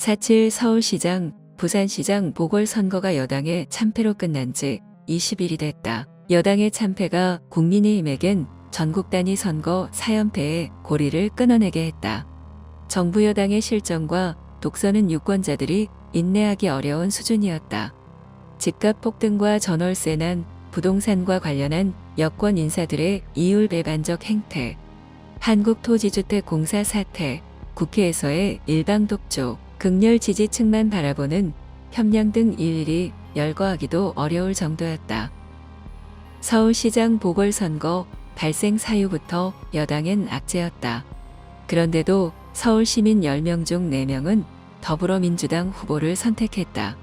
4.7 서울시장, 부산시장 보궐선거가 여당의 참패로 끝난 지 20일이 됐다. 여당의 참패가 국민의힘에겐 전국 단위 선거 4연패의 고리를 끊어내게 했다. 정부 여당의 실정과 독선은 유권자들이 인내하기 어려운 수준이었다. 집값 폭등과 전월세 난 부동산과 관련한 여권 인사들의 이율배반적 행태, 한국토지주택공사 사태, 국회에서의 일방 독조, 극렬 지지층만 바라보는 협량 등 일일이 열거하기도 어려울 정도였다. 서울시장 보궐선거 발생 사유부터 여당엔 악재였다. 그런데도 서울시민 10명 중 4명은 더불어민주당 후보를 선택했다.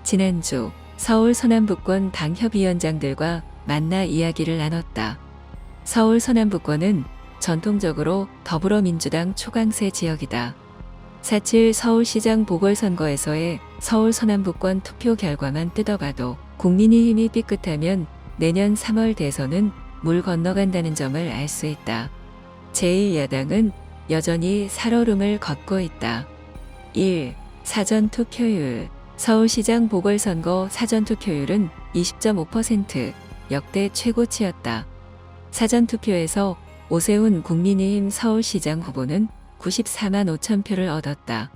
지난주 서울 서남부권 당협위원장들과 만나 이야기를 나눴다. 서울 서남부권은 전통적으로 더불어민주당 초강세 지역이다. 4.7 서울시장 보궐선거에서의 서울 서남부권 투표 결과만 뜯어봐도 국민의힘이 삐끗하면 내년 3월 대선은 물 건너간다는 점을 알 수 있다. 제1야당은 여전히 살얼음을 걷고 있다. 1. 사전투표율. 서울시장 보궐선거 사전투표율은 20.5%, 역대 최고치였다. 사전투표에서 오세훈 국민의힘 서울시장 후보는 94만 5천 표를 얻었다.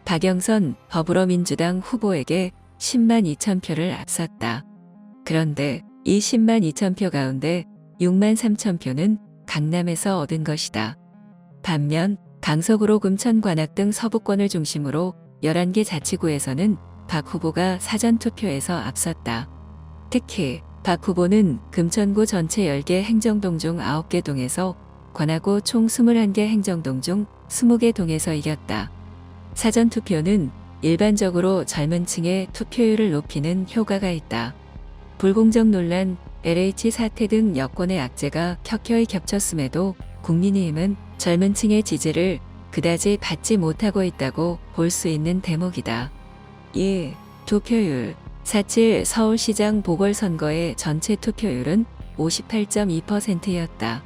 박영선 더불어민주당 후보에게 10만 2천 표를 앞섰다. 그런데 이 10만 2천 표 가운데 6만 3천 표는 강남에서 얻은 것이다. 반면 강서구로 금천 관악 등 서부권을 중심으로 11개 자치구에서는 박 후보가 사전투표에서 앞섰다. 특히 박 후보는 금천구 전체 10개 행정동 중 9개 동에서 관악구 총 21개 행정동 중 20개 동에서 이겼다. 사전투표는 일반적으로 젊은 층의 투표율을 높이는 효과가 있다. 불공정 논란, LH 사태 등 여권의 악재가 켜켜이 겹쳤음에도 국민의힘은 젊은 층의 지지를 그다지 받지 못하고 있다고 볼 수 있는 대목이다. 2. 투표율. 4.7 서울시장 보궐선거의 전체 투표율은 58.2%였다.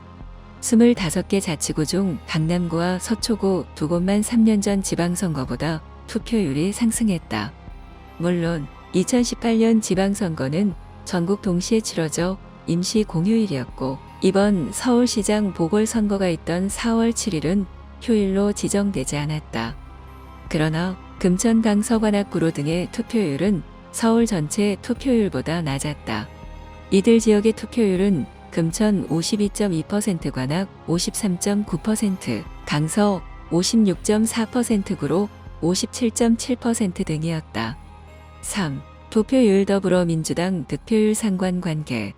25개 자치구 중 강남구와 서초구 두 곳만 3년 전 지방선거보다 투표율이 상승했다. 물론 2018년 지방선거는 전국 동시에 치러져 임시 공휴일이었고 이번 서울시장 보궐선거가 있던 4월 7일은 휴일로 지정되지 않았다. 그러나 금천 강서 관악구로 등의 투표율은 서울 전체 투표율보다 낮았다. 이들 지역의 투표율은 금천 52.2%, 관악 53.9%, 강서 56.4%구로 57.7% 등이었다. 3. 투표율 더불어민주당 득표율 상관관계.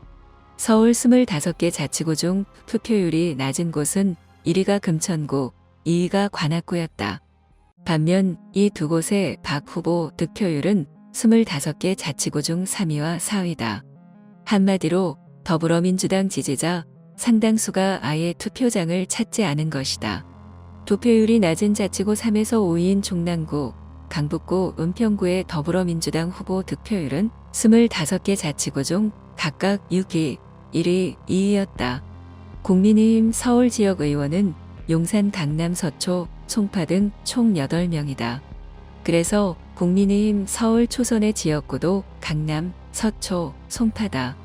서울 25개 자치구 중 투표율이 낮은 곳은 1위가 금천구, 2위가 관악구였다. 반면 이 두 곳의 박 후보 득표율은 25개 자치구 중 3위와 4위다. 한마디로 더불어민주당 지지자 상당수가 아예 투표장을 찾지 않은 것이다. 투표율이 낮은 자치구 3에서 5위인 중랑구, 강북구, 은평구의 더불어민주당 후보 득표율은 25개 자치구 중 각각 6위, 1위, 2위였다. 국민의힘 서울 지역 의원은 용산, 강남, 서초, 송파 등 총 8명이다. 그래서 국민의힘 서울 초선의 지역구도 강남, 서초, 송파다.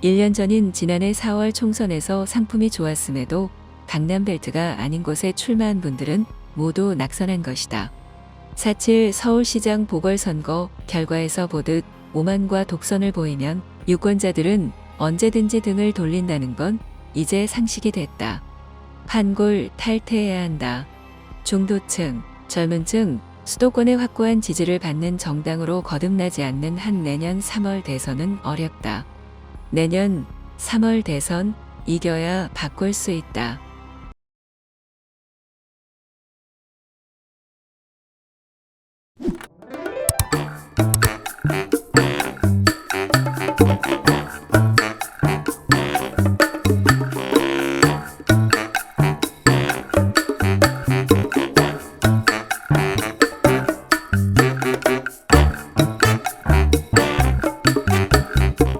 1년 전인 지난해 4월 총선에서 상품이 좋았음에도 강남벨트가 아닌 곳에 출마한 분들은 모두 낙선한 것이다. 4.7 서울시장 보궐선거 결과에서 보듯 오만과 독선을 보이면 유권자들은 언제든지 등을 돌린다는 건 이제 상식이 됐다. 한골 탈퇴해야 한다. 중도층, 젊은층, 수도권의 확고한 지지를 받는 정당으로 거듭나지 않는 한 내년 3월 대선은 어렵다. 내년 3월 대선 이겨야 바꿀 수 있다.